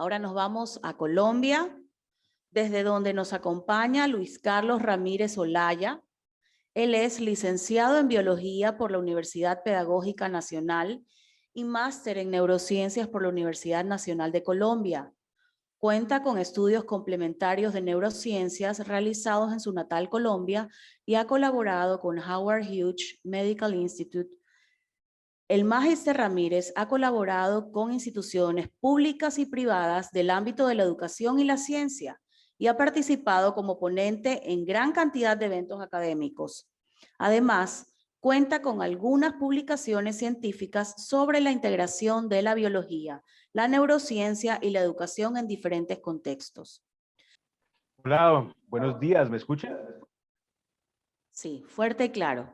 Ahora nos vamos a Colombia, desde donde nos acompaña Luis Carlos Ramírez Olaya. Él es licenciado en Biología por la Universidad Pedagógica Nacional y máster en Neurociencias por la Universidad Nacional de Colombia. Cuenta con estudios complementarios de neurociencias realizados en su natal Colombia y ha colaborado con Howard Hughes Medical Institute. El Magister Ramírez ha colaborado con instituciones públicas y privadas del ámbito de la educación y la ciencia y ha participado como ponente en gran cantidad de eventos académicos. Además, cuenta con algunas publicaciones científicas sobre la integración de la biología, la neurociencia y la educación en diferentes contextos. Hola, buenos días, ¿me escuchan? Sí, fuerte y claro.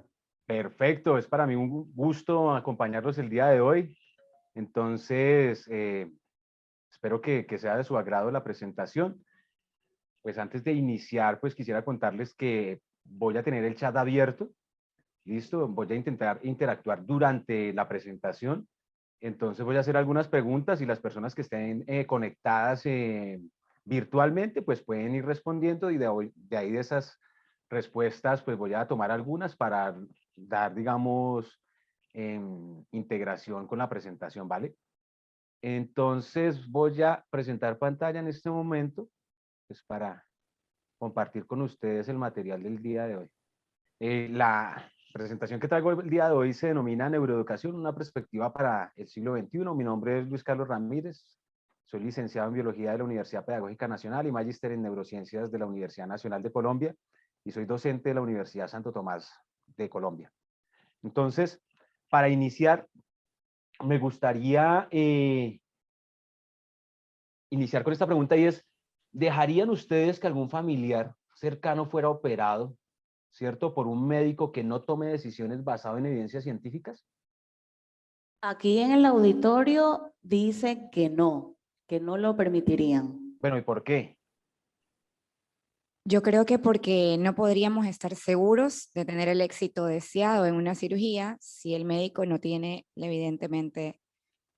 Perfecto, es para mí un gusto acompañarlos el día de hoy. Entonces, espero que sea de su agrado la presentación. Pues antes de iniciar, pues quisiera contarles que voy a tener el chat abierto. Listo, voy a intentar interactuar durante la presentación. Entonces voy a hacer algunas preguntas y las personas que estén conectadas virtualmente, pues pueden ir respondiendo y de ahí de esas respuestas, pues voy a tomar algunas para dar, digamos, integración con la presentación, ¿vale? Entonces voy a presentar pantalla en este momento, pues para compartir con ustedes el material del día de hoy. La presentación que traigo el día de hoy se denomina Neuroeducación, una perspectiva para el siglo XXI. Mi nombre es Luis Carlos Ramírez, soy licenciado en Biología de la Universidad Pedagógica Nacional y magíster en Neurociencias de la Universidad Nacional de Colombia y soy docente de la Universidad Santo Tomás de Colombia. Entonces, para iniciar, me gustaría iniciar con esta pregunta y es, ¿dejarían ustedes que algún familiar cercano fuera operado, cierto, por un médico que no tome decisiones basadas en evidencias científicas? Aquí en el auditorio dice que no lo permitirían. Bueno, ¿y por qué? Yo creo que porque no podríamos estar seguros de tener el éxito deseado en una cirugía si el médico no tiene evidentemente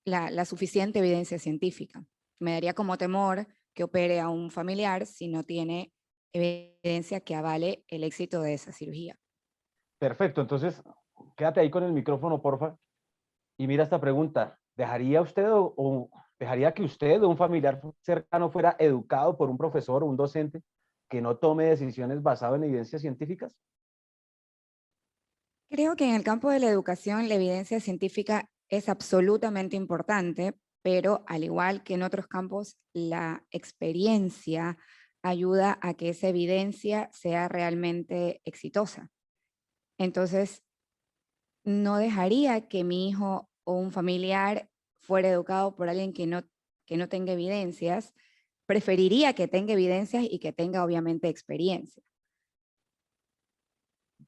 la suficiente evidencia científica. Me daría como temor que opere a un familiar si no tiene evidencia que avale el éxito de esa cirugía. Perfecto, entonces quédate ahí con el micrófono, porfa, y mira esta pregunta. ¿Dejaría usted o dejaría que usted o un familiar cercano fuera educado por un profesor o un docente que no tome decisiones basadas en evidencias científicas? Creo que en el campo de la educación la evidencia científica es absolutamente importante, pero al igual que en otros campos, la experiencia ayuda a que esa evidencia sea realmente exitosa. Entonces, no dejaría que mi hijo o un familiar fuera educado por alguien que no tenga evidencias. Preferiría que tenga evidencias y que tenga obviamente experiencia.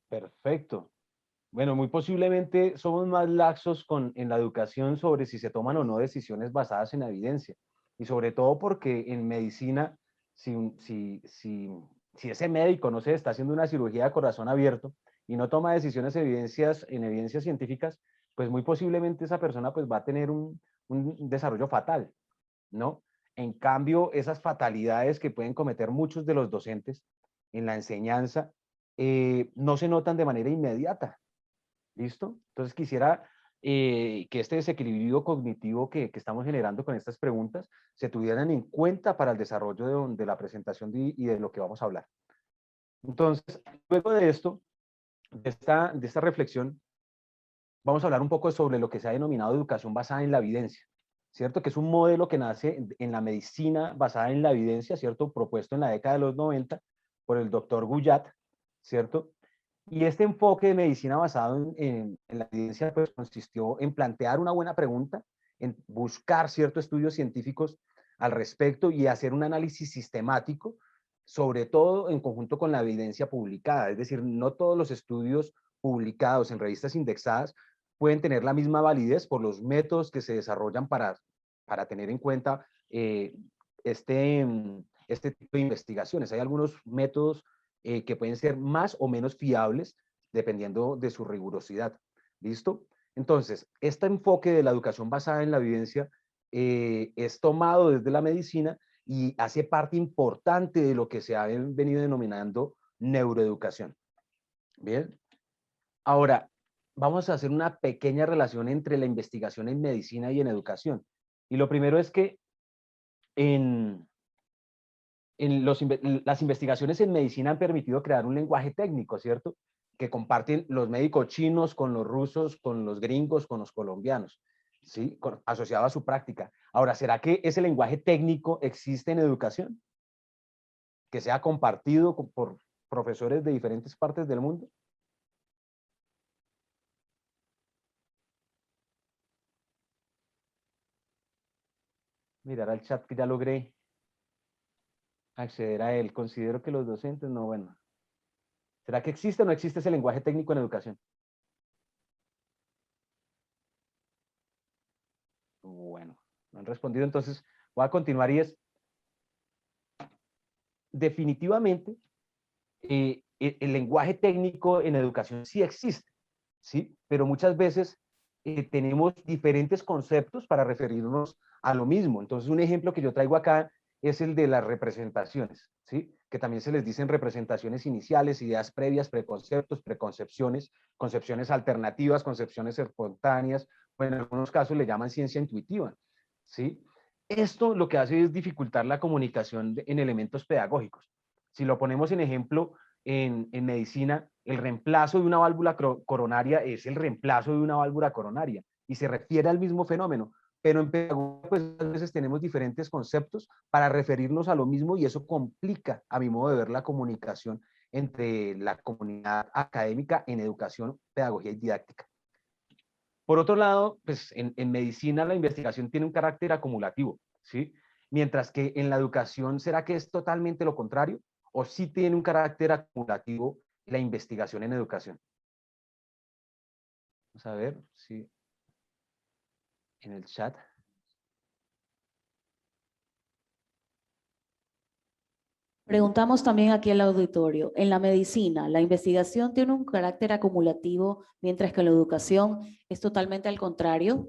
Perfecto. Bueno, muy posiblemente somos más laxos en la educación sobre si se toman o no decisiones basadas en evidencia. Y sobre todo porque en medicina, si ese médico, no sé, está haciendo una cirugía de corazón abierto y no toma decisiones en evidencias científicas, pues muy posiblemente esa persona pues va a tener un desarrollo fatal, ¿no? En cambio, esas fatalidades que pueden cometer muchos de los docentes en la enseñanza no se notan de manera inmediata. ¿Listo? Entonces quisiera que este desequilibrio cognitivo que estamos generando con estas preguntas se tuvieran en cuenta para el desarrollo de la presentación y de lo que vamos a hablar. Entonces, luego de esto, de esta reflexión, vamos a hablar un poco sobre lo que se ha denominado educación basada en la evidencia, ¿cierto? Que es un modelo que nace en la medicina basada en la evidencia, ¿cierto? Propuesto en la década de los 90 por el doctor Guyat, ¿cierto? Y este enfoque de medicina basado en la evidencia pues, consistió en plantear una buena pregunta, en buscar ciertos estudios científicos al respecto y hacer un análisis sistemático, sobre todo en conjunto con la evidencia publicada. Es decir, no todos los estudios publicados en revistas indexadas pueden tener la misma validez por los métodos que se desarrollan para tener en cuenta este tipo de investigaciones. Hay algunos métodos que pueden ser más o menos fiables dependiendo de su rigurosidad. ¿Listo? Entonces, este enfoque de la educación basada en la evidencia es tomado desde la medicina y hace parte importante de lo que se ha venido denominando neuroeducación. Bien, ahora vamos a hacer una pequeña relación entre la investigación en medicina y en educación. Y lo primero es que las investigaciones en medicina han permitido crear un lenguaje técnico, ¿cierto? Que comparten los médicos chinos con los rusos, con los gringos, con los colombianos, ¿sí? Asociado a su práctica. Ahora, ¿será que ese lenguaje técnico existe en educación? Que sea compartido por profesores de diferentes partes del mundo. Mirar al chat que ya logré acceder a él. Considero que los docentes, no, bueno. ¿Será que existe o no existe ese lenguaje técnico en educación? Bueno, no han respondido, entonces voy a continuar y es, definitivamente, el lenguaje técnico en educación sí existe, ¿sí? Pero muchas veces tenemos diferentes conceptos para referirnos a lo mismo. Entonces, un ejemplo que yo traigo acá es el de las representaciones, ¿sí? Que también se les dicen representaciones iniciales, ideas previas, preconceptos, preconcepciones, concepciones alternativas, concepciones espontáneas, o en algunos casos le llaman ciencia intuitiva, ¿sí? Esto lo que hace es dificultar la comunicación en elementos pedagógicos. Si lo ponemos en ejemplo, en medicina, el reemplazo de una válvula coronaria es el reemplazo de una válvula coronaria y se refiere al mismo fenómeno, pero en pedagogía pues a veces tenemos diferentes conceptos para referirnos a lo mismo y eso complica, a mi modo de ver, la comunicación entre la comunidad académica en educación, pedagogía y didáctica. Por otro lado, pues en medicina la investigación tiene un carácter acumulativo, ¿sí? Mientras que en la educación, ¿será que es totalmente lo contrario? ¿O sí tiene un carácter acumulativo la investigación en educación? Vamos a ver si en el chat. Preguntamos también aquí al auditorio, en la medicina, ¿la investigación tiene un carácter acumulativo, mientras que en la educación es totalmente al contrario?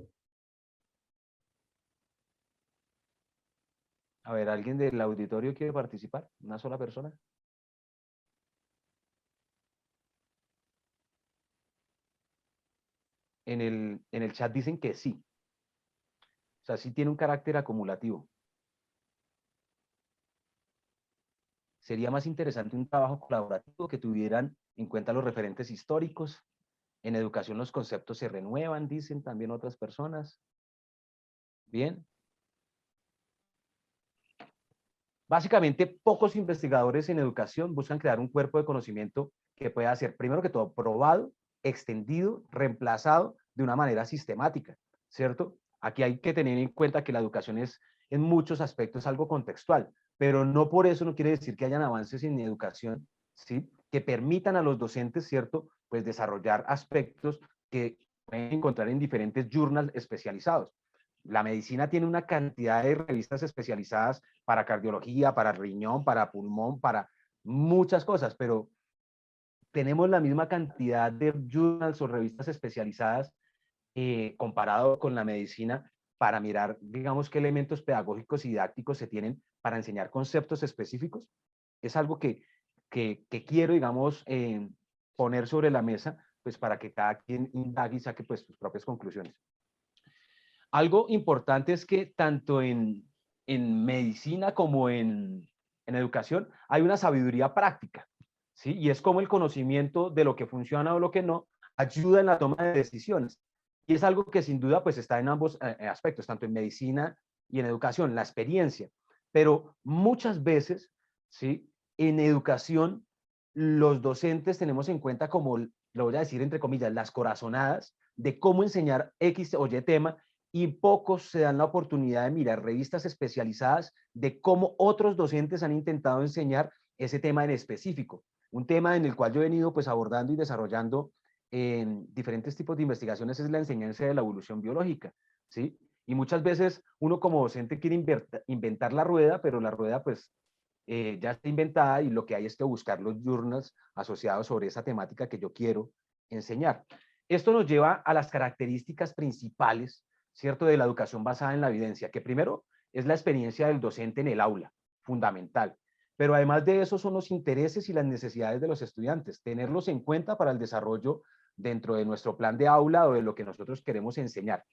A ver, ¿alguien del auditorio quiere participar? ¿Una sola persona? En el chat dicen que sí. O sea, sí tiene un carácter acumulativo. Sería más interesante un trabajo colaborativo que tuvieran en cuenta los referentes históricos. En educación los conceptos se renuevan, dicen también otras personas. Bien. Básicamente, pocos investigadores en educación buscan crear un cuerpo de conocimiento que pueda ser, primero que todo, probado, extendido, reemplazado de una manera sistemática, ¿cierto? Aquí hay que tener en cuenta que la educación es, en muchos aspectos, algo contextual, pero no por eso no quiere decir que hayan avances en educación, ¿sí? Que permitan a los docentes, ¿cierto? Pues desarrollar aspectos que pueden encontrar en diferentes journals especializados. La medicina tiene una cantidad de revistas especializadas para cardiología, para riñón, para pulmón, para muchas cosas, pero tenemos la misma cantidad de journals o revistas especializadas comparado con la medicina para mirar, digamos, qué elementos pedagógicos y didácticos se tienen para enseñar conceptos específicos. Es algo que quiero, digamos, poner sobre la mesa, pues para que cada quien indague y saque pues sus propias conclusiones. Algo importante es que tanto en medicina como en educación hay una sabiduría práctica, ¿sí? Y es como el conocimiento de lo que funciona o lo que no ayuda en la toma de decisiones. Y es algo que sin duda pues está en ambos aspectos, tanto en medicina y en educación, la experiencia. Pero muchas veces, ¿sí? En educación, los docentes tenemos en cuenta como, lo voy a decir entre comillas, las corazonadas de cómo enseñar X o Y tema y pocos se dan la oportunidad de mirar revistas especializadas de cómo otros docentes han intentado enseñar ese tema en específico. Un tema en el cual yo he venido pues abordando y desarrollando en diferentes tipos de investigaciones es la enseñanza de la evolución biológica, ¿sí? Y muchas veces uno como docente quiere inventar la rueda, pero la rueda pues ya está inventada y lo que hay es que buscar los journals asociados sobre esa temática que yo quiero enseñar. Esto nos lleva a las características principales, ¿cierto?, de la educación basada en la evidencia, que primero es la experiencia del docente en el aula, fundamental. Pero además de eso son los intereses y las necesidades de los estudiantes, tenerlos en cuenta para el desarrollo dentro de nuestro plan de aula o de lo que nosotros queremos enseñar.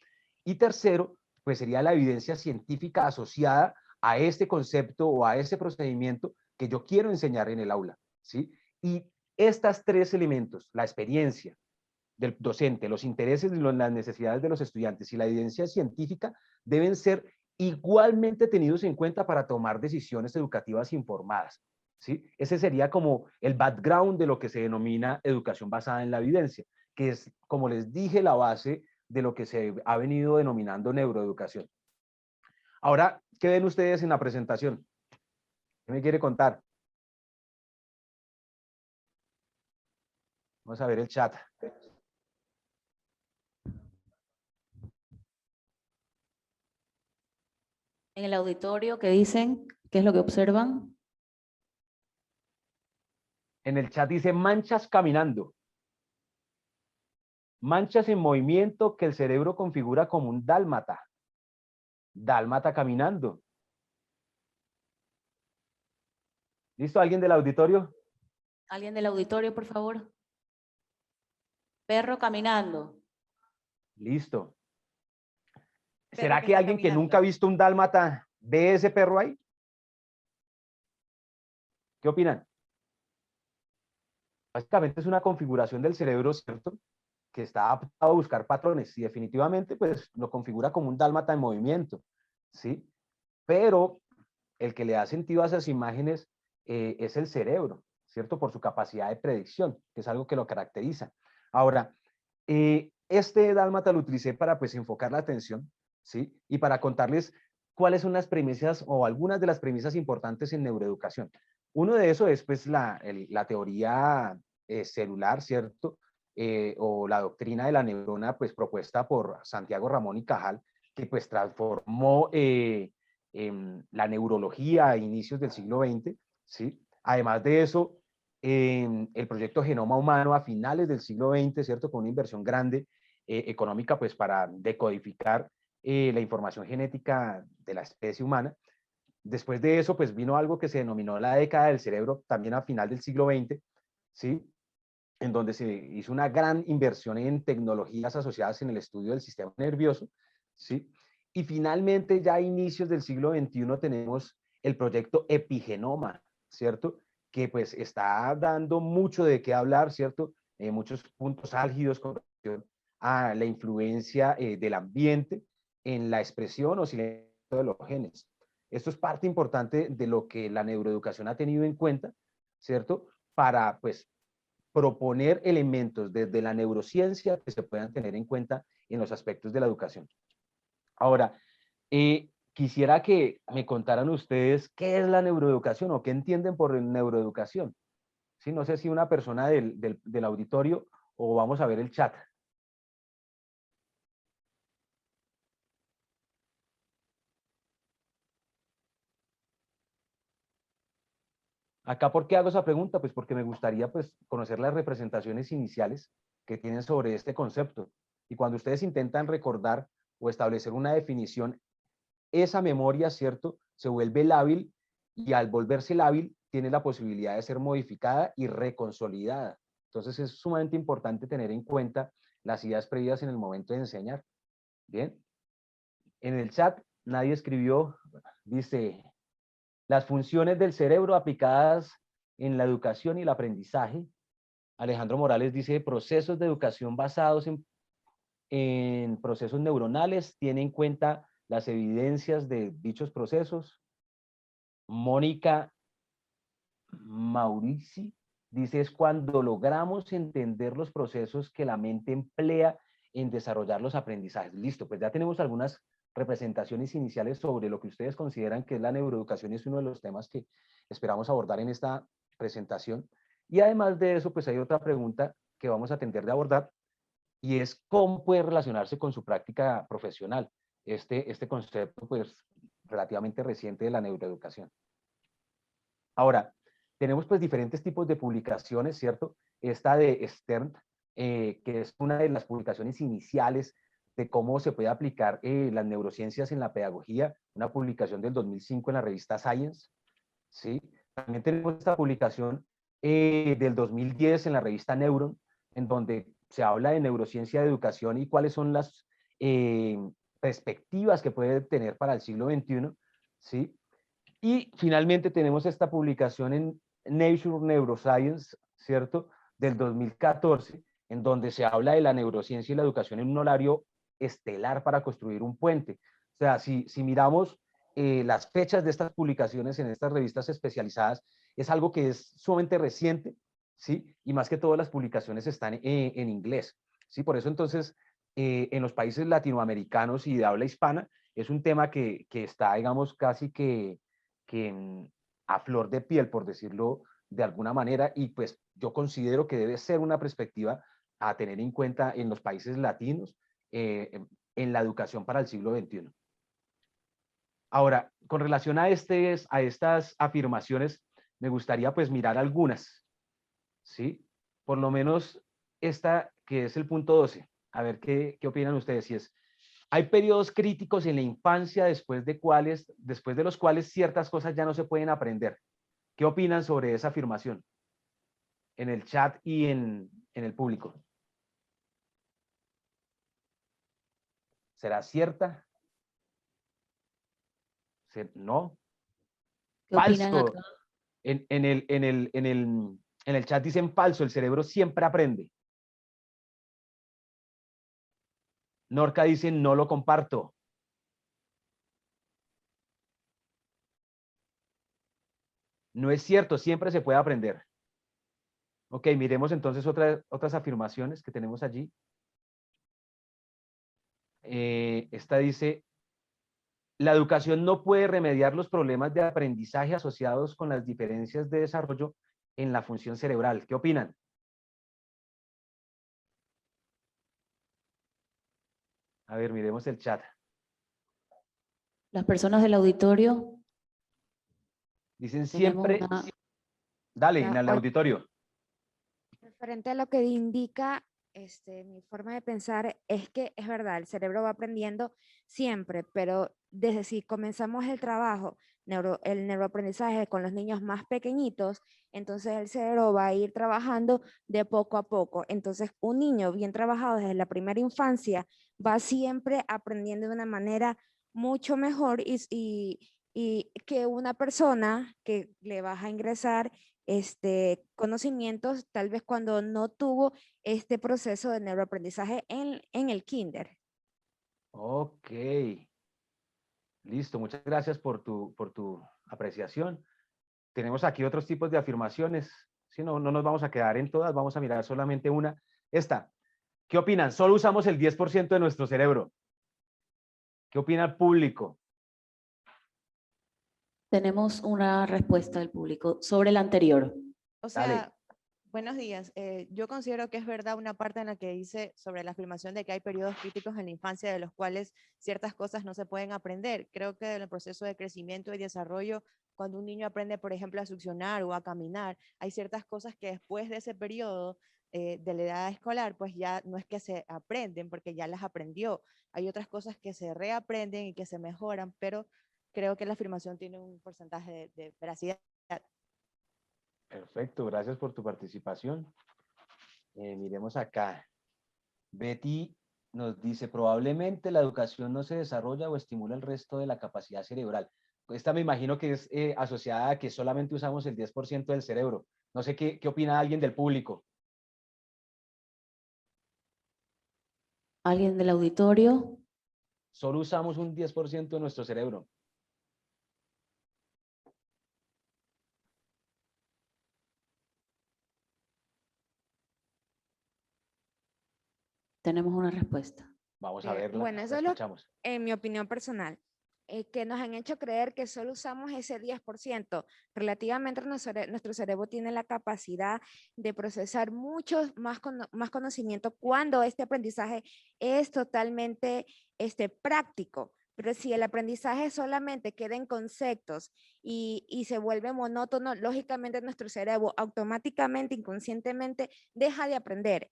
Y tercero, pues sería la evidencia científica asociada a este concepto o a ese procedimiento que yo quiero enseñar en el aula, ¿sí? Y estos tres elementos, la experiencia del docente, los intereses y las necesidades de los estudiantes y la evidencia científica deben ser igualmente tenidos en cuenta para tomar decisiones educativas informadas, ¿sí? Ese sería como el background de lo que se denomina educación basada en la evidencia, que es, como les dije, la base de lo que se ha venido denominando neuroeducación. Ahora, ¿qué ven ustedes en la presentación? ¿Qué me quiere contar? Vamos a ver el chat. En el auditorio, ¿qué dicen? ¿Qué es lo que observan? En el chat dice manchas caminando. Manchas en movimiento que el cerebro configura como un dálmata. Dálmata caminando. ¿Listo? ¿Alguien del auditorio? ¿Alguien del auditorio, por favor? Perro caminando. Listo. Perro ¿Será que que está alguien que caminando. nunca ha visto un dálmata ve ese perro ahí? ¿Qué opinan? Básicamente es una configuración del cerebro, ¿cierto?, que está adaptado a buscar patrones y definitivamente pues lo configura como un dálmata en movimiento, ¿sí? Pero el que le da sentido a esas imágenes es el cerebro, ¿cierto? Por su capacidad de predicción, que es algo que lo caracteriza. Ahora, este dálmata lo utilicé para pues enfocar la atención, ¿sí? Y para contarles cuáles son las premisas o algunas de las premisas importantes en neuroeducación. Uno de esos es pues la teoría celular, ¿cierto? O la doctrina de la neurona pues propuesta por Santiago Ramón y Cajal, que pues transformó la neurología a inicios del siglo XX, ¿sí? Además de eso, el proyecto Genoma Humano a finales del siglo XX, ¿cierto?, con una inversión grande económica pues para decodificar la información genética de la especie humana. Después de eso, pues vino algo que se denominó la década del cerebro, también a final del siglo XX, ¿sí?, en donde se hizo una gran inversión en tecnologías asociadas en el estudio del sistema nervioso, ¿sí? Y finalmente, ya a inicios del siglo XXI, tenemos el proyecto Epigenoma, ¿cierto?, que pues está dando mucho de qué hablar, ¿cierto?, muchos puntos álgidos con relación a la influencia del ambiente en la expresión o silencio de los genes. Esto es parte importante de lo que la neuroeducación ha tenido en cuenta, ¿cierto?, para pues proponer elementos desde la neurociencia que se puedan tener en cuenta en los aspectos de la educación. Ahora, quisiera que me contaran ustedes qué es la neuroeducación o qué entienden por neuroeducación. Sí, no sé si una persona del auditorio o vamos a ver el chat. Acá, ¿por qué hago esa pregunta? Pues porque me gustaría pues conocer las representaciones iniciales que tienen sobre este concepto. Y cuando ustedes intentan recordar o establecer una definición, esa memoria, ¿cierto?, se vuelve lábil y al volverse lábil tiene la posibilidad de ser modificada y reconsolidada. Entonces es sumamente importante tener en cuenta las ideas previas en el momento de enseñar. Bien, en el chat nadie escribió, dice, las funciones del cerebro aplicadas en la educación y el aprendizaje. Alejandro Morales dice, procesos de educación basados en procesos neuronales, tiene en cuenta las evidencias de dichos procesos. Mónica Maurici dice, es cuando logramos entender los procesos que la mente emplea en desarrollar los aprendizajes. Listo, pues ya tenemos algunas representaciones iniciales sobre lo que ustedes consideran que es la neuroeducación, es uno de los temas que esperamos abordar en esta presentación. Y además de eso, pues hay otra pregunta que vamos a atender de abordar, y es cómo puede relacionarse con su práctica profesional este concepto pues relativamente reciente de la neuroeducación. Ahora, tenemos pues diferentes tipos de publicaciones, ¿cierto? Esta de Stern, que es una de las publicaciones iniciales de cómo se puede aplicar las neurociencias en la pedagogía, una publicación del 2005 en la revista Science, ¿sí? También tenemos esta publicación del 2010 en la revista Neuron, en donde se habla de neurociencia de educación y cuáles son las perspectivas que puede tener para el siglo XXI, ¿sí? Y finalmente tenemos esta publicación en Nature Neuroscience, ¿cierto? Del 2014, en donde se habla de la neurociencia y la educación en un horario estelar para construir un puente. O sea, si miramos las fechas de estas publicaciones en estas revistas especializadas, es algo que es sumamente reciente, ¿sí? Y más que todo las publicaciones están en inglés, ¿sí? Por eso entonces, en los países latinoamericanos y de habla hispana, es un tema que está, digamos, casi que a flor de piel, por decirlo de alguna manera, y pues yo considero que debe ser una perspectiva a tener en cuenta en los países latinos en la educación para el siglo XXI. Ahora, con relación a estas afirmaciones, me gustaría pues mirar algunas, ¿sí? Por lo menos esta que es el punto 12. A ver qué opinan ustedes. Si es, hay periodos críticos en la infancia después de los cuales ciertas cosas ya no se pueden aprender. ¿Qué opinan sobre esa afirmación? En el chat y en el público. ¿Será cierta? ¿No? ¿Qué opinan acá? Falso. En el chat dicen falso, el cerebro siempre aprende. Norca dice no lo comparto. No es cierto, siempre se puede aprender. Ok, miremos entonces otras afirmaciones que tenemos allí. Esta dice, la educación no puede remediar los problemas de aprendizaje asociados con las diferencias de desarrollo en la función cerebral. ¿Qué opinan? A ver, miremos el chat. Las personas del auditorio, Dicen tenemos siempre, una... dale, en Ya, el auditorio. referente a lo que indica mi forma de pensar, es que es verdad, el cerebro va aprendiendo siempre, pero desde si comenzamos el trabajo, el neuroaprendizaje con los niños más pequeñitos, entonces el cerebro va a ir trabajando de poco a poco. Entonces, un niño bien trabajado desde la primera infancia va siempre aprendiendo de una manera mucho mejor y que una persona que le vas a ingresar conocimientos tal vez cuando no tuvo este proceso de neuroaprendizaje en el kinder. Ok. Listo, muchas gracias por tu apreciación. Tenemos aquí otros tipos de afirmaciones. Si no, no nos vamos a quedar en todas, vamos a mirar solamente una. Esta. ¿Qué opinan? Solo usamos el 10% de nuestro cerebro. ¿Qué opina el público? Tenemos una respuesta del público sobre la anterior. O Dale. sea, buenos días. Yo considero que es verdad una parte en la que dice sobre la afirmación de que hay periodos críticos en la infancia de los cuales ciertas cosas no se pueden aprender. Creo que en el proceso de crecimiento y desarrollo, cuando un niño aprende, por ejemplo, a succionar o a caminar, hay ciertas cosas que después de ese periodo de la edad escolar, pues ya no es que se aprenden porque ya las aprendió. Hay otras cosas que se reaprenden y que se mejoran, pero creo que la afirmación tiene un porcentaje de veracidad. Perfecto, gracias por tu participación. Miremos acá. Betty nos dice, probablemente la educación no se desarrolla o estimula el resto de la capacidad cerebral. Esta me imagino que es asociada a que solamente usamos el 10% del cerebro. No sé qué opina alguien del público. ¿Alguien del auditorio? Solo usamos un 10% de nuestro cerebro. Tenemos una respuesta. Vamos a verla, Bueno, la eso es lo, escuchamos. en mi opinión personal, que nos han hecho creer que solo usamos ese 10%. Relativamente nuestro cerebro tiene la capacidad de procesar muchos más conocimiento cuando este aprendizaje es totalmente práctico. Pero si el aprendizaje solamente queda en conceptos y se vuelve monótono, lógicamente nuestro cerebro automáticamente, inconscientemente, deja de aprender.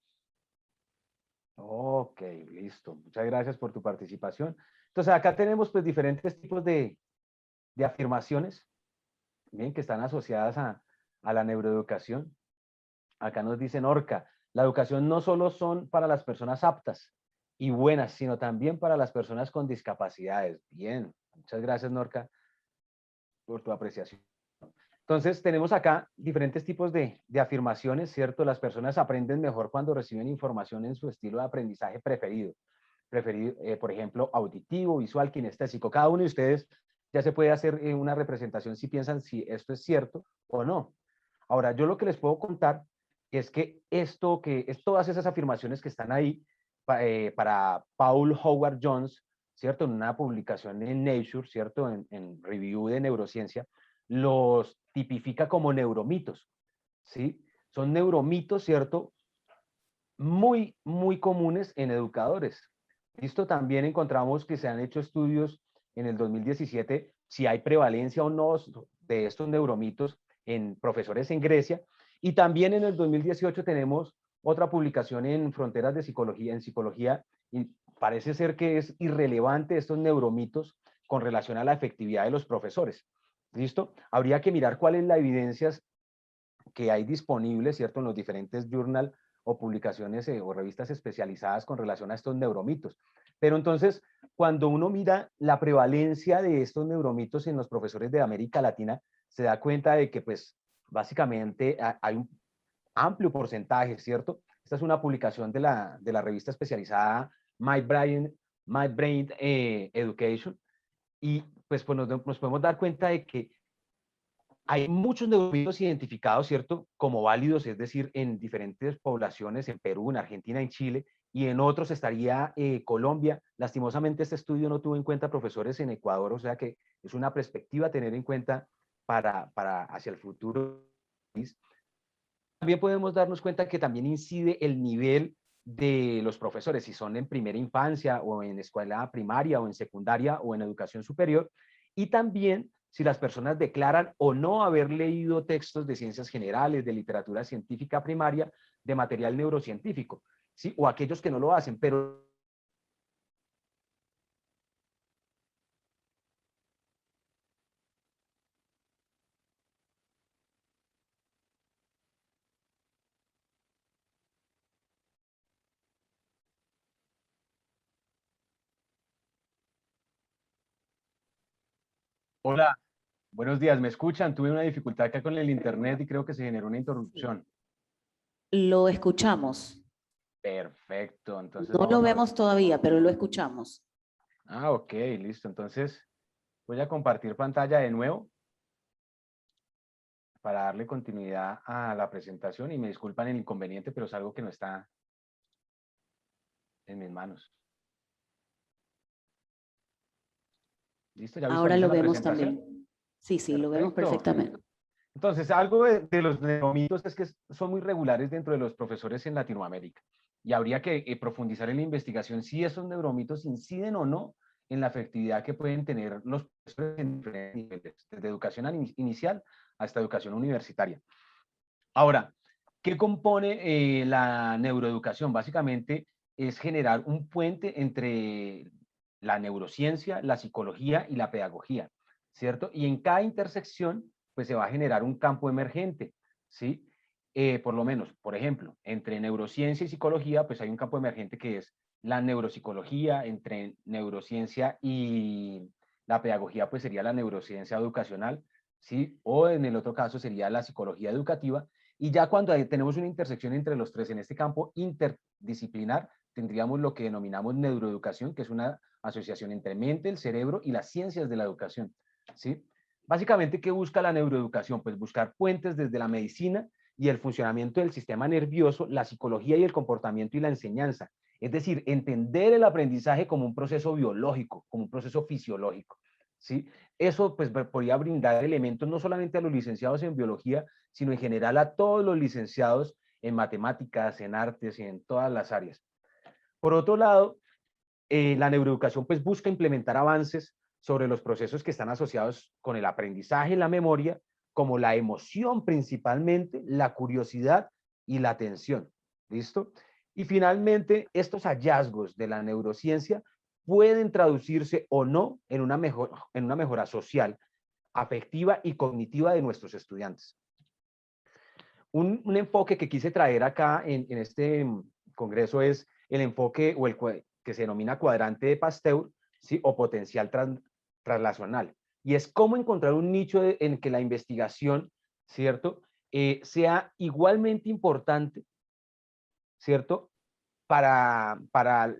Ok, listo. Muchas gracias por tu participación. Entonces, acá tenemos pues diferentes tipos de afirmaciones, bien, que están asociadas a la neuroeducación. Acá nos dicen Orca, la educación no solo son para las personas aptas y buenas, sino también para las personas con discapacidades. Bien, muchas gracias, Norca, por tu apreciación. Entonces, tenemos acá diferentes tipos de afirmaciones, ¿cierto? Las personas aprenden mejor cuando reciben información en su estilo de aprendizaje preferido. Por ejemplo, auditivo, visual, kinestésico. Cada uno de ustedes ya se puede hacer una representación si piensan si esto es cierto o no. Ahora, yo lo que les puedo contar es que todas esas afirmaciones que están ahí para Paul Howard Jones, ¿cierto? En una publicación en Nature, ¿cierto? En Review de Neurociencia, los tipifica como neuromitos, ¿sí? Son neuromitos, ¿cierto? Muy, muy comunes en educadores. Listo, también encontramos que se han hecho estudios en el 2017 si hay prevalencia o no de estos neuromitos en profesores en Grecia. Y también en el 2018 tenemos otra publicación en Fronteras de Psicología, en Psicología, y parece ser que es irrelevante estos neuromitos con relación a la efectividad de los profesores. ¿Listo? Habría que mirar cuál es la evidencia que hay disponible, ¿cierto? En los diferentes journal o publicaciones o revistas especializadas con relación a estos neuromitos. Pero entonces, cuando uno mira la prevalencia de estos neuromitos en los profesores de América Latina, se da cuenta de que, pues, básicamente hay un amplio porcentaje, ¿cierto? Esta es una publicación de la revista especializada My Brain Education, y pues nos podemos dar cuenta de que hay muchos neuromitos identificados, ¿cierto? Como válidos, es decir, en diferentes poblaciones, en Perú, en Argentina, en Chile, y en otros estaría Colombia. Lastimosamente este estudio no tuvo en cuenta profesores en Ecuador, o sea que es una perspectiva a tener en cuenta para hacia el futuro. También podemos darnos cuenta que también incide el nivel de los profesores, si son en primera infancia o en escuela primaria o en secundaria o en educación superior, y también si las personas declaran o no haber leído textos de ciencias generales, de literatura científica primaria, de material neurocientífico, ¿sí? O aquellos que no lo hacen, pero hola, buenos días, ¿me escuchan? Tuve una dificultad acá con el internet y creo que se generó una interrupción. Lo escuchamos. Perfecto, entonces No lo vamos a ver. vemos todavía, pero lo escuchamos. Ah, ok, listo. Entonces voy a compartir pantalla de nuevo para darle continuidad a la presentación y me disculpan el inconveniente, pero es algo que no está en mis manos. ¿Listo? ¿Ya Ahora lo visualizan la vemos presentación? también. Sí, sí, lo vemos Perfecto. perfectamente. Entonces, algo de los neuromitos es que son muy regulares dentro de los profesores en Latinoamérica y habría que profundizar en la investigación si esos neuromitos inciden o no en la efectividad que pueden tener los profesores en diferentes niveles, desde educación inicial hasta educación universitaria. Ahora, ¿qué compone la neuroeducación? Básicamente es generar un puente entre la neurociencia, la psicología y la pedagogía, ¿cierto? Y en cada intersección, pues se va a generar un campo emergente, ¿sí? Por lo menos, por ejemplo, entre neurociencia y psicología, pues hay un campo emergente que es la neuropsicología. Entre neurociencia y la pedagogía, pues sería la neurociencia educacional, ¿sí? O en el otro caso sería la psicología educativa. Y ya cuando tenemos una intersección entre los tres en este campo interdisciplinar, tendríamos lo que denominamos neuroeducación, que es una asociación entre mente, el cerebro y las ciencias de la educación, ¿sí? Básicamente, ¿qué busca la neuroeducación? Pues buscar puentes desde la medicina y el funcionamiento del sistema nervioso, la psicología y el comportamiento y la enseñanza. Es decir, entender el aprendizaje como un proceso biológico, como un proceso fisiológico, ¿sí? Eso pues podría brindar elementos no solamente a los licenciados en biología, sino en general a todos los licenciados en matemáticas, en artes y en todas las áreas. Por otro lado, la neuroeducación pues busca implementar avances sobre los procesos que están asociados con el aprendizaje y la memoria, como la emoción principalmente, la curiosidad y la atención. ¿Listo? Y finalmente, estos hallazgos de la neurociencia pueden traducirse o no en una mejora social, afectiva y cognitiva de nuestros estudiantes. Un enfoque que quise traer acá en este congreso es el enfoque o que se denomina cuadrante de Pasteur, ¿sí? O potencial translacional. Y es cómo encontrar un nicho en que la investigación, ¿cierto? Sea igualmente importante, ¿cierto? Para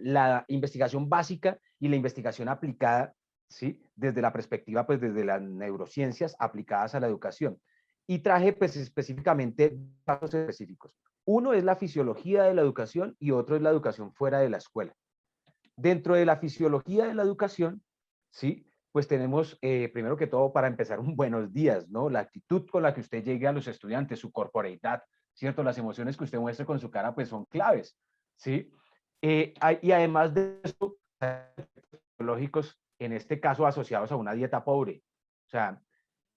la investigación básica y la investigación aplicada, ¿sí? Desde la perspectiva, pues desde las neurociencias aplicadas a la educación. Y traje pues específicamente datos específicos. Uno es la fisiología de la educación y otro es la educación fuera de la escuela. Dentro de la fisiología de la educación, ¿sí? Pues tenemos, primero que todo, para empezar, un buenos días, ¿no? La actitud con la que usted llegue a los estudiantes, su corporeidad, ¿cierto? Las emociones que usted muestre con su cara, pues son claves, ¿sí? Y además de eso, lógicos, en este caso asociados a una dieta pobre. O sea,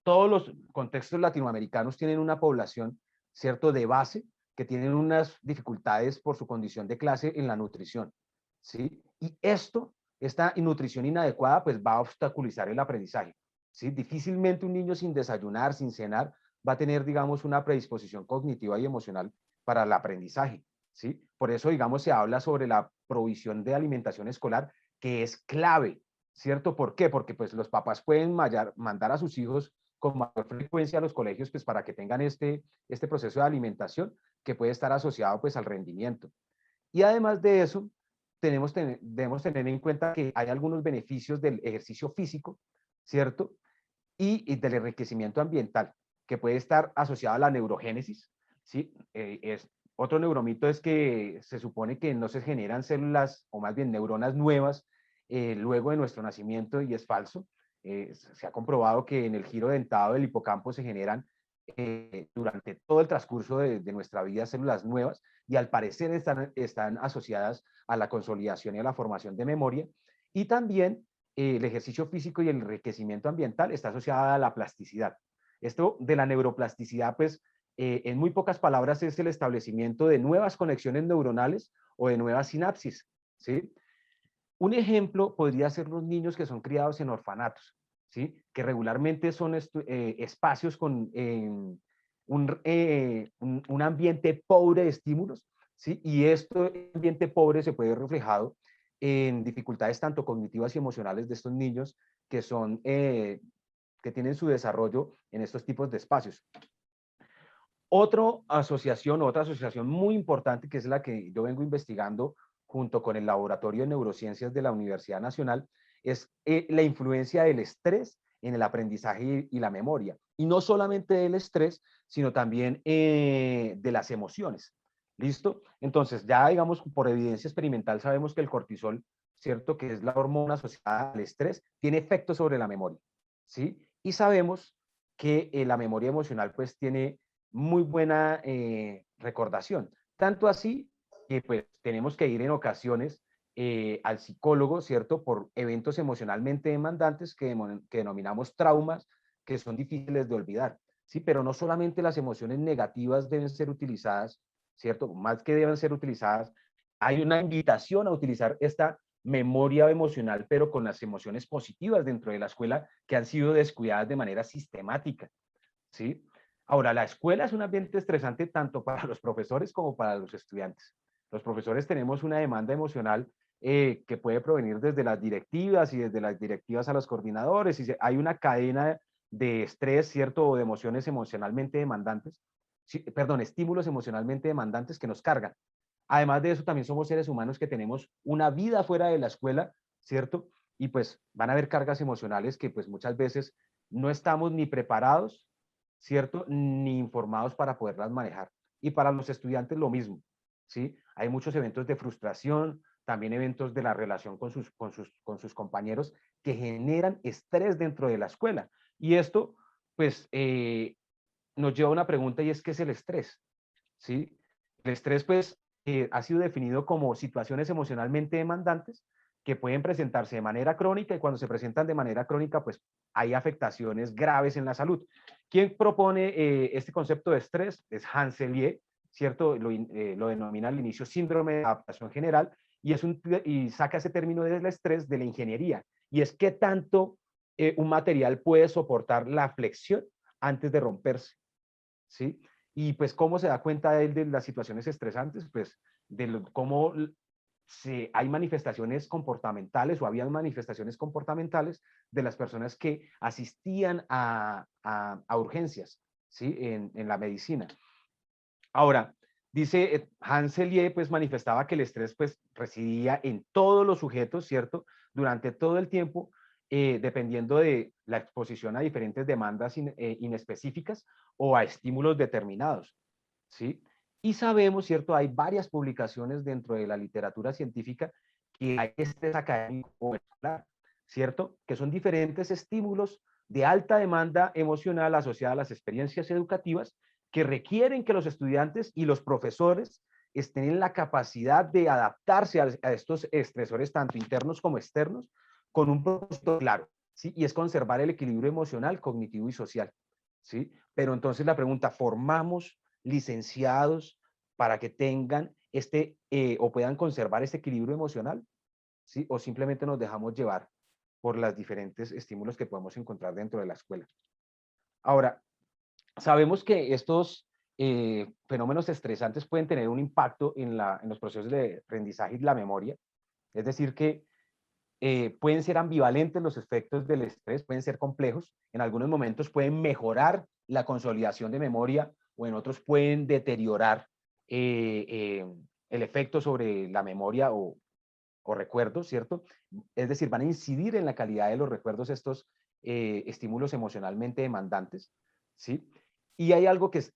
todos los contextos latinoamericanos tienen una población, ¿cierto?, de base, que tienen unas dificultades por su condición de clase en la nutrición, ¿sí? Y esta nutrición inadecuada, pues va a obstaculizar el aprendizaje, ¿sí? Difícilmente un niño sin desayunar, sin cenar, va a tener, digamos, una predisposición cognitiva y emocional para el aprendizaje, ¿sí? Por eso, digamos, se habla sobre la provisión de alimentación escolar, que es clave, ¿cierto? ¿Por qué? Porque pues los papás pueden mandar a sus hijos con mayor frecuencia a los colegios, pues para que tengan este proceso de alimentación que puede estar asociado pues al rendimiento. Y además de eso, debemos tener en cuenta que hay algunos beneficios del ejercicio físico, ¿cierto? Y del enriquecimiento ambiental, que puede estar asociado a la neurogénesis, ¿sí? Otro neuromito es que se supone que no se generan células, o más bien neuronas nuevas, luego de nuestro nacimiento, y es falso. Se ha comprobado que en el giro dentado del hipocampo se generan durante todo el transcurso de nuestra vida células nuevas, y al parecer están asociadas a la consolidación y a la formación de memoria. Y también el ejercicio físico y el enriquecimiento ambiental está asociado a la plasticidad. Esto de la neuroplasticidad, pues, en muy pocas palabras, es el establecimiento de nuevas conexiones neuronales o de nuevas sinapsis, ¿sí? Un ejemplo podría ser los niños que son criados en orfanatos, ¿sí? Que regularmente son espacios con un ambiente pobre de estímulos, ¿sí? Y este ambiente pobre se puede ver reflejado en dificultades tanto cognitivas y emocionales de estos niños que que tienen su desarrollo en estos tipos de espacios. Otra asociación muy importante, que es la que yo vengo investigando junto con el Laboratorio de Neurociencias de la Universidad Nacional, es la influencia del estrés en el aprendizaje y la memoria. Y no solamente del estrés, sino también de las emociones. ¿Listo? Entonces, ya digamos, por evidencia experimental sabemos que el cortisol, ¿cierto?, que es la hormona asociada al estrés, tiene efectos sobre la memoria, ¿sí? Y sabemos que la memoria emocional, pues, tiene muy buena recordación. Tanto así que pues tenemos que ir en ocasiones al psicólogo, ¿cierto? Por eventos emocionalmente demandantes que denominamos traumas, que son difíciles de olvidar, ¿sí? Pero no solamente las emociones negativas deben ser utilizadas, ¿cierto? Más que deben ser utilizadas, hay una invitación a utilizar esta memoria emocional, pero con las emociones positivas dentro de la escuela que han sido descuidadas de manera sistemática, ¿sí? Ahora, la escuela es un ambiente estresante tanto para los profesores como para los estudiantes. Los profesores tenemos una demanda emocional que puede provenir desde las directivas y desde las directivas a los coordinadores. Y hay una cadena de estrés, ¿cierto? O de emociones emocionalmente demandantes, perdón, estímulos emocionalmente demandantes que nos cargan. Además de eso, también somos seres humanos que tenemos una vida fuera de la escuela, ¿cierto? Y pues van a haber cargas emocionales que pues muchas veces no estamos ni preparados, ¿cierto?, ni informados para poderlas manejar. Y para los estudiantes lo mismo, ¿sí? Hay muchos eventos de frustración, también eventos de la relación con sus compañeros que generan estrés dentro de la escuela. Y esto, pues, nos lleva a una pregunta, y es, ¿qué es el estrés? ¿Sí? El estrés, pues, ha sido definido como situaciones emocionalmente demandantes que pueden presentarse de manera crónica, y cuando se presentan de manera crónica, pues hay afectaciones graves en la salud. ¿Quién propone este concepto de estrés? Es Hans Selye, ¿cierto? Lo denomina al inicio síndrome de adaptación general, y saca ese término del estrés de la ingeniería, y es qué tanto un material puede soportar la flexión antes de romperse, ¿sí? Y pues cómo se da cuenta él de las situaciones estresantes, pues cómo hay manifestaciones comportamentales, o habían manifestaciones comportamentales de las personas que asistían a urgencias, ¿sí? En la medicina. Ahora, dice Hans Selye, pues manifestaba que el estrés pues residía en todos los sujetos, ¿cierto? Durante todo el tiempo, dependiendo de la exposición a diferentes demandas inespecíficas o a estímulos determinados, ¿sí? Y sabemos, ¿cierto? Hay varias publicaciones dentro de la literatura científica que hay estrés académico o escolar, ¿cierto? Que son diferentes estímulos de alta demanda emocional asociada a las experiencias educativas que requieren que los estudiantes y los profesores estén en la capacidad de adaptarse a estos estresores, tanto internos como externos, con un propósito claro, ¿sí? Y es conservar el equilibrio emocional, cognitivo y social, ¿sí? Pero entonces la pregunta, ¿formamos licenciados para que tengan o puedan conservar este equilibrio emocional? ¿Sí? ¿O simplemente nos dejamos llevar por los diferentes estímulos que podemos encontrar dentro de la escuela? Ahora, sabemos que estos fenómenos estresantes pueden tener un impacto en los procesos de aprendizaje y la memoria. Es decir, que pueden ser ambivalentes los efectos del estrés, pueden ser complejos. En algunos momentos pueden mejorar la consolidación de memoria, o en otros pueden deteriorar el efecto sobre la memoria o recuerdos, ¿cierto? Es decir, van a incidir en la calidad de los recuerdos estos estímulos emocionalmente demandantes, ¿sí? Y hay algo que es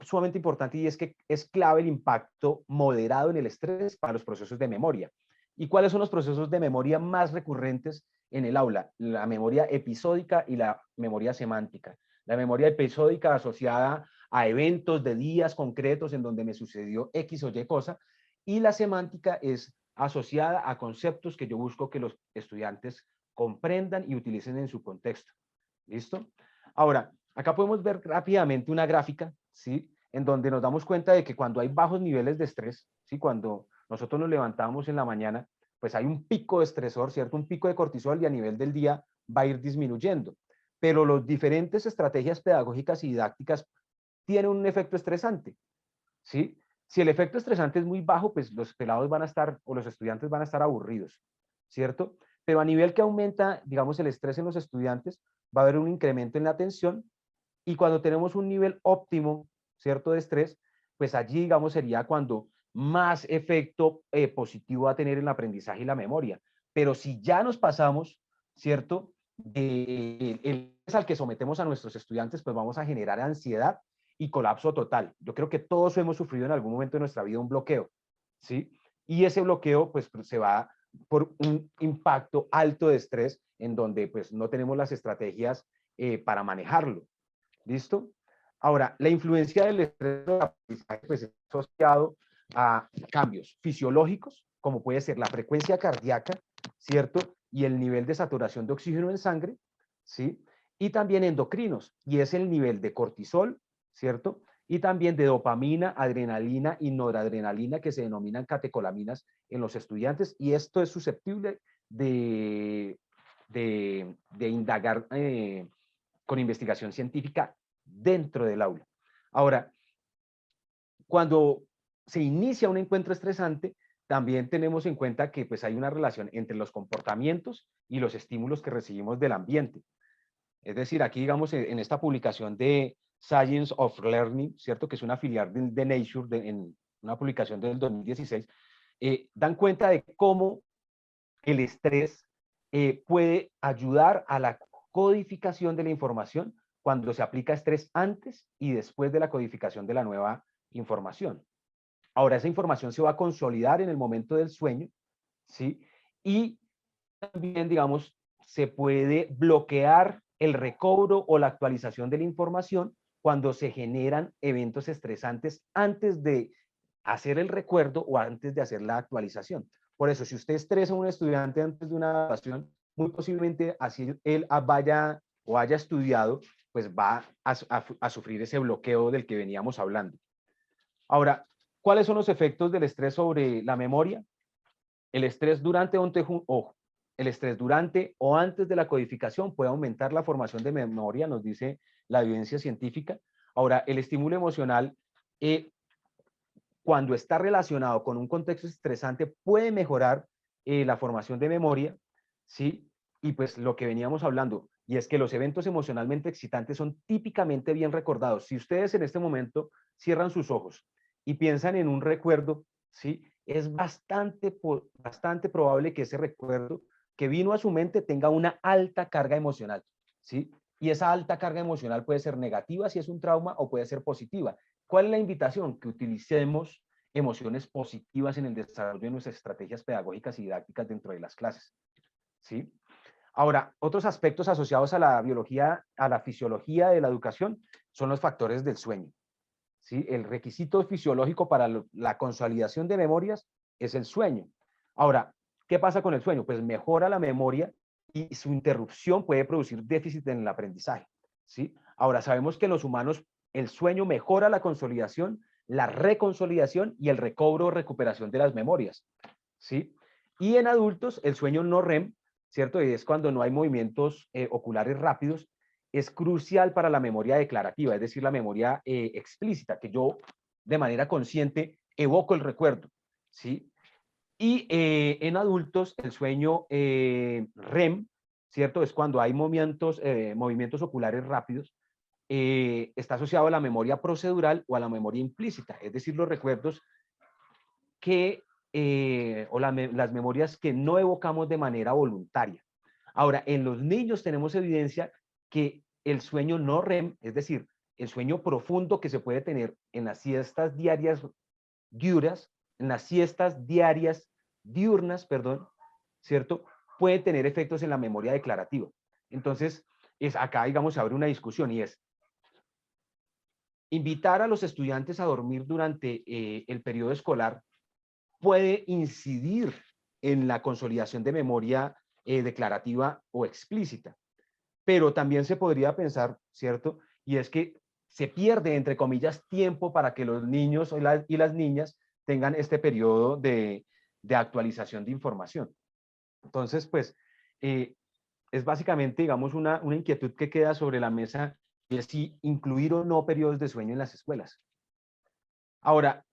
sumamente importante, y es que es clave el impacto moderado en el estrés para los procesos de memoria. ¿Y cuáles son los procesos de memoria más recurrentes en el aula? La memoria episódica y la memoria semántica. La memoria episódica asociada a eventos de días concretos en donde me sucedió X o Y cosa, y la semántica es asociada a conceptos que yo busco que los estudiantes comprendan y utilicen en su contexto. ¿Listo? Ahora, acá podemos ver rápidamente una gráfica, ¿sí? En donde nos damos cuenta de que cuando hay bajos niveles de estrés, ¿sí? Cuando nosotros nos levantamos en la mañana, pues hay un pico de estresor, ¿cierto? Un pico de cortisol, y a nivel del día va a ir disminuyendo. Pero las diferentes estrategias pedagógicas y didácticas tienen un efecto estresante, ¿sí? Si el efecto estresante es muy bajo, pues los pelados van a estar, o los estudiantes van a estar aburridos, ¿cierto? Pero a nivel que aumenta, digamos, el estrés en los estudiantes, va a haber un incremento en la atención, y cuando tenemos un nivel óptimo, ¿cierto?, de estrés, pues allí, digamos, sería cuando más efecto positivo va a tener en el aprendizaje y la memoria. Pero si ya nos pasamos, ¿cierto?, el estrés al que sometemos a nuestros estudiantes, pues vamos a generar ansiedad y colapso total. Yo creo que todos hemos sufrido en algún momento de nuestra vida un bloqueo, ¿sí? Y ese bloqueo, pues, se va por un impacto alto de estrés, en donde, pues, no tenemos las estrategias para manejarlo. ¿Listo? Ahora, la influencia del estrés en el aprendizaje, pues, es asociado a cambios fisiológicos, como puede ser la frecuencia cardíaca, ¿cierto? Y el nivel de saturación de oxígeno en sangre, ¿sí? Y también endocrinos, y es el nivel de cortisol, ¿cierto? Y también de dopamina, adrenalina y noradrenalina, que se denominan catecolaminas en los estudiantes, y esto es susceptible de indagar con investigación científica dentro del aula. Ahora, cuando se inicia un encuentro estresante, también tenemos en cuenta que pues, hay una relación entre los comportamientos y los estímulos que recibimos del ambiente. Es decir, aquí, digamos, en esta publicación de Science of Learning, ¿cierto?, que es una filial de Nature, en una publicación del 2016, dan cuenta de cómo el estrés puede ayudar a la codificación de la información cuando se aplica estrés antes y después de la codificación de la nueva información. Ahora, esa información se va a consolidar en el momento del sueño, ¿sí? Y también, digamos, se puede bloquear el recobro o la actualización de la información cuando se generan eventos estresantes antes de hacer el recuerdo o antes de hacer la actualización. Por eso, si usted estresa a un estudiante antes de una evaluación, muy posiblemente así él vaya o haya estudiado, pues va a sufrir ese bloqueo del que veníamos hablando. Ahora, ¿cuáles son los efectos del estrés sobre la memoria? El estrés durante el estrés durante o antes de la codificación puede aumentar la formación de memoria, nos dice la evidencia científica. Ahora, el estímulo emocional, cuando está relacionado con un contexto estresante, puede mejorar la formación de memoria, ¿sí? Y pues lo que veníamos hablando, y es que los eventos emocionalmente excitantes son típicamente bien recordados. Si ustedes en este momento cierran sus ojos y piensan en un recuerdo, ¿sí? Es bastante probable que ese recuerdo que vino a su mente tenga una alta carga emocional, ¿sí? Y esa alta carga emocional puede ser negativa si es un trauma o puede ser positiva. ¿Cuál es la invitación? Que utilicemos emociones positivas en el desarrollo de nuestras estrategias pedagógicas y didácticas dentro de las clases, ¿sí? Ahora, otros aspectos asociados a la biología, a la fisiología de la educación, son los factores del sueño, ¿sí? El requisito fisiológico para la consolidación de memorias es el sueño. Ahora, ¿qué pasa con el sueño? Pues mejora la memoria y su interrupción puede producir déficit en el aprendizaje, ¿sí? Ahora, sabemos que en los humanos el sueño mejora la consolidación, la reconsolidación y el recobro o recuperación de las memorias, ¿sí? Y en adultos, el sueño no REM, ¿cierto? Y es cuando no hay movimientos oculares rápidos, es crucial para la memoria declarativa, es decir, la memoria explícita, que yo de manera consciente evoco el recuerdo, ¿sí? Y en adultos, el sueño REM, ¿cierto? Es cuando hay movimientos oculares rápidos, está asociado a la memoria procedural o a la memoria implícita, es decir, los recuerdos que, las memorias que no evocamos de manera voluntaria. Ahora, en los niños tenemos evidencia que el sueño no REM, es decir, el sueño profundo que se puede tener en las siestas diarias diurnas, en las siestas diarias diurnas, perdón, ¿cierto? Puede tener efectos en la memoria declarativa. Entonces, acá, digamos, se abre una discusión y es invitar a los estudiantes a dormir durante el periodo escolar puede incidir en la consolidación de memoria declarativa o explícita. Pero también se podría pensar, ¿cierto? Y es que se pierde, entre comillas, tiempo para que los niños y las niñas tengan este periodo de actualización de información. Entonces, pues, es básicamente, digamos, una inquietud que queda sobre la mesa, y es si incluir o no periodos de sueño en las escuelas. Ahora,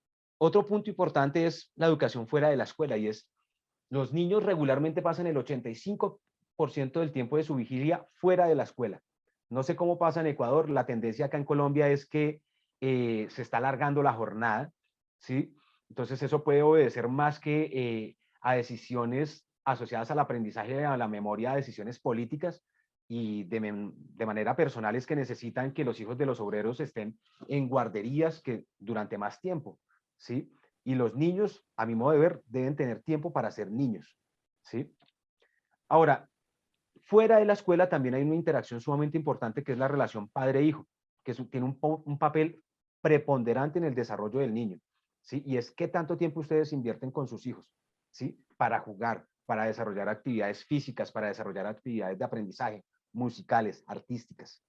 otro punto importante es la educación fuera de la escuela, y es, los niños regularmente pasan el 85% del tiempo de su vigilia fuera de la escuela. No sé cómo pasa en Ecuador, la tendencia acá en Colombia es que se está alargando la jornada, ¿sí? Entonces eso puede obedecer más que a decisiones asociadas al aprendizaje, a la memoria, a decisiones políticas y de manera personal es que necesitan que los hijos de los obreros estén en guarderías que durante más tiempo, ¿sí? Y los niños, a mi modo de ver, deben tener tiempo para ser niños, ¿sí? Ahora, fuera de la escuela también hay una interacción sumamente importante que es la relación padre-hijo, que tiene un papel preponderante en el desarrollo del niño, ¿sí? Y es qué tanto tiempo ustedes invierten con sus hijos, ¿sí? Para jugar, para desarrollar actividades físicas, para desarrollar actividades de aprendizaje, musicales, artísticas,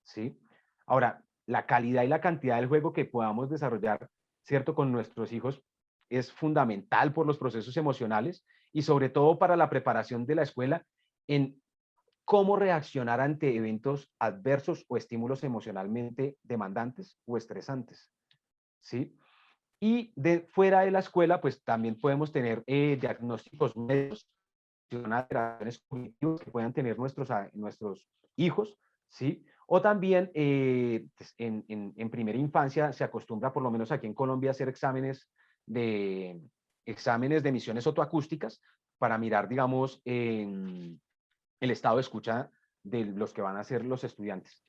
¿sí? Ahora, la calidad y la cantidad del juego que podamos desarrollar, ¿cierto? Con nuestros hijos es fundamental por los procesos emocionales y sobre todo para la preparación de la escuela en cómo reaccionar ante eventos adversos o estímulos emocionalmente demandantes o estresantes, ¿sí? Y fuera de la escuela, pues también podemos tener diagnósticos médicos, alteraciones cognitivas que puedan tener nuestros hijos, ¿sí? O también pues, en primera infancia se acostumbra, por lo menos aquí en Colombia, a hacer exámenes de emisiones otoacústicas para mirar, digamos, el estado de escucha de los que van a ser los estudiantes.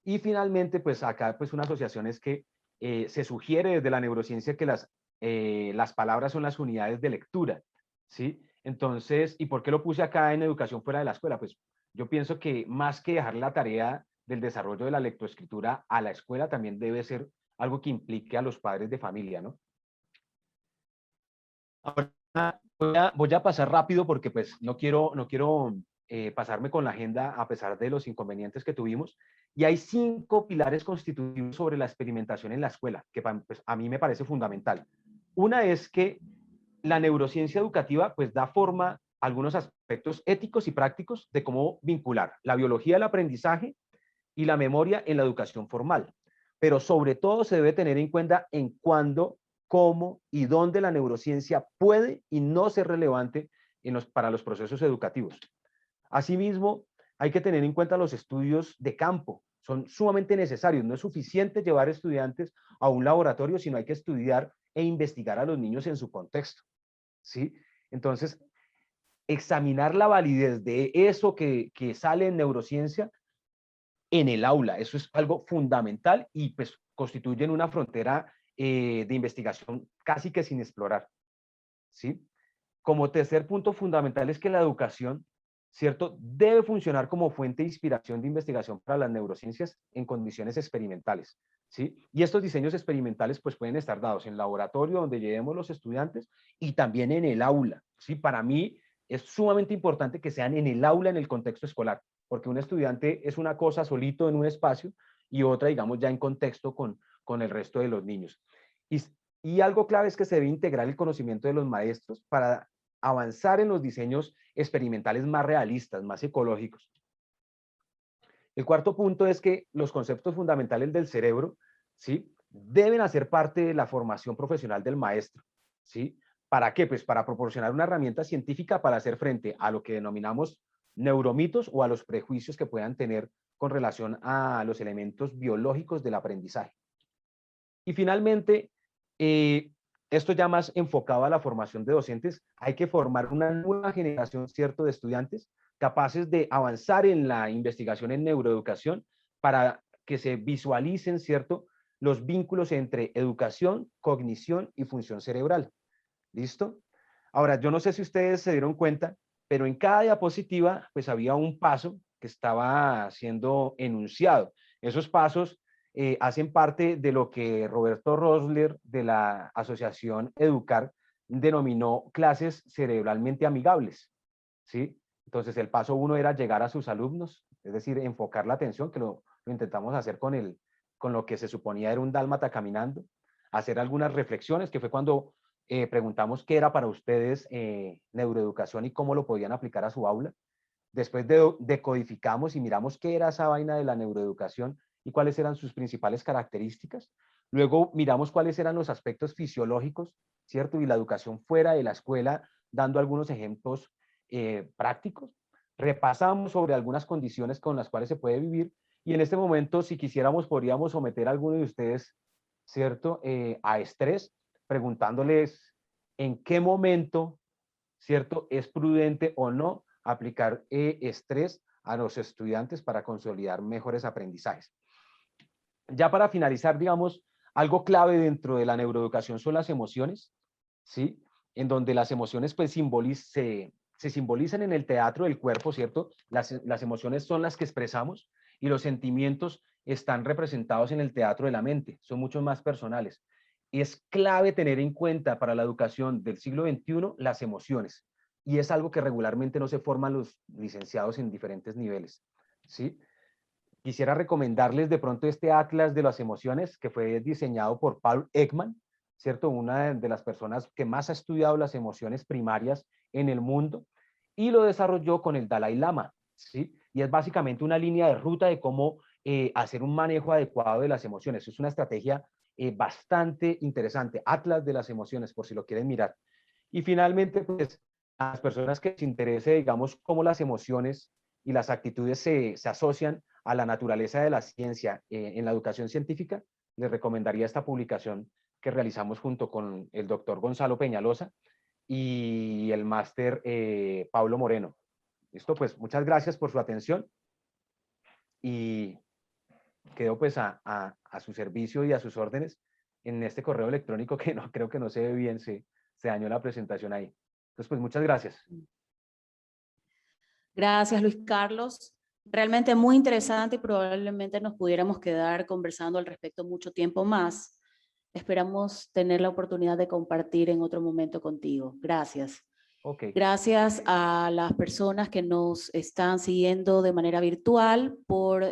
Y finalmente, pues acá pues una asociación es que se sugiere desde la neurociencia que las palabras son las unidades de lectura, ¿sí? Entonces, ¿y por qué lo puse acá en educación fuera de la escuela? Pues yo pienso que más que dejar la tarea del desarrollo de la lectoescritura a la escuela, también debe ser algo que implique a los padres de familia, ¿no? Ahora voy a pasar rápido porque pues no quiero pasarme con la agenda a pesar de los inconvenientes que tuvimos. Y hay 5 pilares constitutivos sobre la experimentación en la escuela, que pues, a mí me parece fundamental. Una es que la neurociencia educativa pues da forma a algunos aspectos éticos y prácticos de cómo vincular la biología del aprendizaje y la memoria en la educación formal. Pero sobre todo se debe tener en cuenta en cuándo, cómo y dónde la neurociencia puede y no ser relevante para los procesos educativos. Asimismo, hay que tener en cuenta los estudios de campo. Son sumamente necesarios. No es suficiente llevar estudiantes a un laboratorio, sino hay que estudiar e investigar a los niños en su contexto, ¿sí? Entonces, examinar la validez de eso que sale en neurociencia en el aula. Eso es algo fundamental y pues constituyen una frontera de investigación casi que sin explorar, ¿sí? Como tercer punto fundamental es que la educación, ¿cierto?, debe funcionar como fuente de inspiración de investigación para las neurociencias en condiciones experimentales, ¿sí? Y estos diseños experimentales pues pueden estar dados en laboratorio donde llevemos los estudiantes y también en el aula, ¿sí? Para mí es sumamente importante que sean en el aula, en el contexto escolar, porque un estudiante es una cosa solito en un espacio y otra, digamos, ya en contexto con el resto de los niños. Y algo clave es que se debe integrar el conocimiento de los maestros para avanzar en los diseños experimentales más realistas, más ecológicos. El cuarto punto es que los conceptos fundamentales del cerebro, ¿sí?, deben hacer parte de la formación profesional del maestro, ¿sí? ¿Para qué? Pues para proporcionar una herramienta científica para hacer frente a lo que denominamos neuromitos o a los prejuicios que puedan tener con relación a los elementos biológicos del aprendizaje. Y finalmente, esto ya más enfocado a la formación de docentes, hay que formar una nueva generación, ¿cierto?, de estudiantes capaces de avanzar en la investigación en neuroeducación para que se visualicen, ¿cierto?, los vínculos entre educación, cognición y función cerebral. ¿Listo? Ahora, yo no sé si ustedes se dieron cuenta, pero en cada diapositiva pues había un paso que estaba siendo enunciado. Esos pasos hacen parte de lo que Roberto Rosler de la Asociación Educar denominó clases cerebralmente amigables, ¿sí? Entonces el paso 1 era llegar a sus alumnos, es decir, enfocar la atención, que lo intentamos hacer con lo que se suponía era un dálmata caminando, hacer algunas reflexiones, que fue cuando preguntamos qué era para ustedes neuroeducación y cómo lo podían aplicar a su aula. Después decodificamos y miramos qué era esa vaina de la neuroeducación y cuáles eran sus principales características. Luego miramos cuáles eran los aspectos fisiológicos, ¿cierto? Y la educación fuera de la escuela, dando algunos ejemplos prácticos. Repasamos sobre algunas condiciones con las cuales se puede vivir y en este momento, si quisiéramos, podríamos someter a alguno de ustedes, ¿cierto?, a estrés, preguntándoles en qué momento, ¿cierto?, es prudente o no aplicar estrés a los estudiantes para consolidar mejores aprendizajes. Ya para finalizar, digamos, algo clave dentro de la neuroeducación son las emociones, ¿sí? En donde las emociones pues se simbolizan en el teatro del cuerpo, ¿cierto? Las emociones son las que expresamos y los sentimientos están representados en el teatro de la mente, son mucho más personales. Es clave tener en cuenta para la educación del siglo XXI las emociones y es algo que regularmente no se forman los licenciados en diferentes niveles, ¿sí? Quisiera recomendarles de pronto este Atlas de las Emociones que fue diseñado por Paul Ekman, ¿cierto? Una de las personas que más ha estudiado las emociones primarias en el mundo y lo desarrolló con el Dalai Lama, ¿sí? Y es básicamente una línea de ruta de cómo hacer un manejo adecuado de las emociones. Es una estrategia bastante interesante. Atlas de las Emociones, por si lo quieren mirar. Y finalmente, pues, a las personas que les interese, digamos, cómo las emociones y las actitudes se asocian a la naturaleza de la ciencia en la educación científica, les recomendaría esta publicación que realizamos junto con el doctor Gonzalo Peñalosa y el máster Pablo Moreno. Listo, pues muchas gracias por su atención y quedo pues a su servicio y a sus órdenes en este correo electrónico que no creo que no se ve bien, se dañó la presentación ahí. Entonces, pues muchas gracias. Gracias, Luis Carlos. Realmente muy interesante y probablemente nos pudiéramos quedar conversando al respecto mucho tiempo más. Esperamos tener la oportunidad de compartir en otro momento contigo. Gracias. Ok. Gracias a las personas que nos están siguiendo de manera virtual por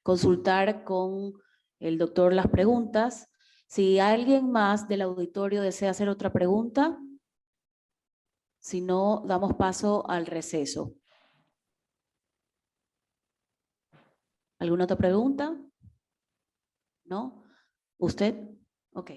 consultar con el doctor las preguntas. Si alguien más del auditorio desea hacer otra pregunta, si no, damos paso al receso. ¿Alguna otra pregunta? ¿No? ¿Usted? Ok.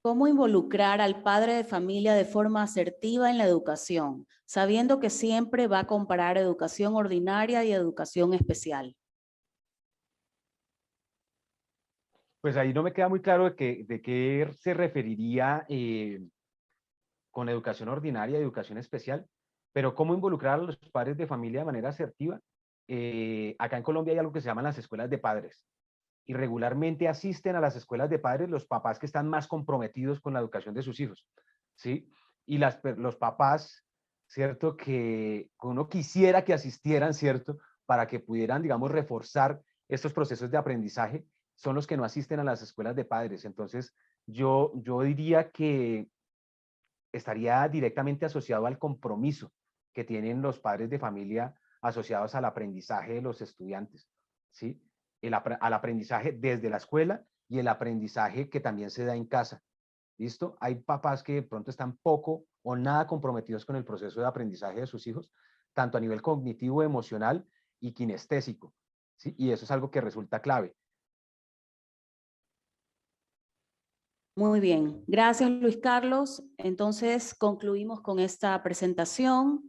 ¿Cómo involucrar al padre de familia de forma asertiva en la educación, sabiendo que siempre va a comparar educación ordinaria y educación especial? Pues ahí no me queda muy claro de qué se referiría con educación ordinaria y educación especial, pero cómo involucrar a los padres de familia de manera asertiva. Acá en Colombia hay algo que se llaman las escuelas de padres, y regularmente asisten a las escuelas de padres los papás que están más comprometidos con la educación de sus hijos, ¿sí? Y los papás, ¿cierto? Que uno quisiera que asistieran, ¿cierto? Para que pudieran, digamos, reforzar estos procesos de aprendizaje, son los que no asisten a las escuelas de padres. Entonces, yo diría que estaría directamente asociado al compromiso que tienen los padres de familia asociados al aprendizaje de los estudiantes, ¿sí? Al aprendizaje desde la escuela y el aprendizaje que también se da en casa. ¿Listo? Hay papás que de pronto están poco o nada comprometidos con el proceso de aprendizaje de sus hijos, tanto a nivel cognitivo, emocional y kinestésico, ¿sí? Y eso es algo que resulta clave. Muy bien, gracias Luis Carlos. Entonces concluimos con esta presentación.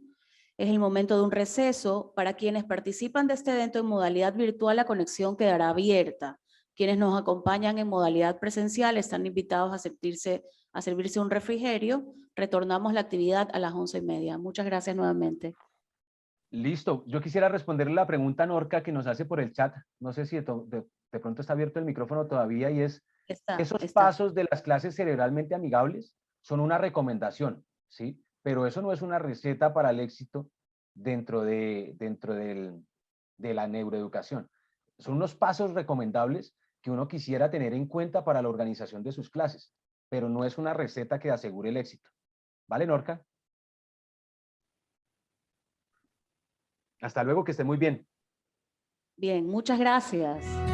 Es el momento de un receso. Para quienes participan de este evento en modalidad virtual, la conexión quedará abierta. Quienes nos acompañan en modalidad presencial están invitados a servirse un refrigerio. Retornamos la actividad a las 11:30. Muchas gracias nuevamente. Listo. Yo quisiera responderle la pregunta a Norca que nos hace por el chat. No sé si de pronto está abierto el micrófono todavía, y es, esos Está. pasos de las clases cerebralmente amigables son una recomendación, ¿sí? Pero eso no es una receta para el éxito dentro de la neuroeducación. Son unos pasos recomendables que uno quisiera tener en cuenta para la organización de sus clases, pero no es una receta que asegure el éxito. ¿Vale, Norca? Hasta luego, que esté muy bien. Bien, muchas gracias.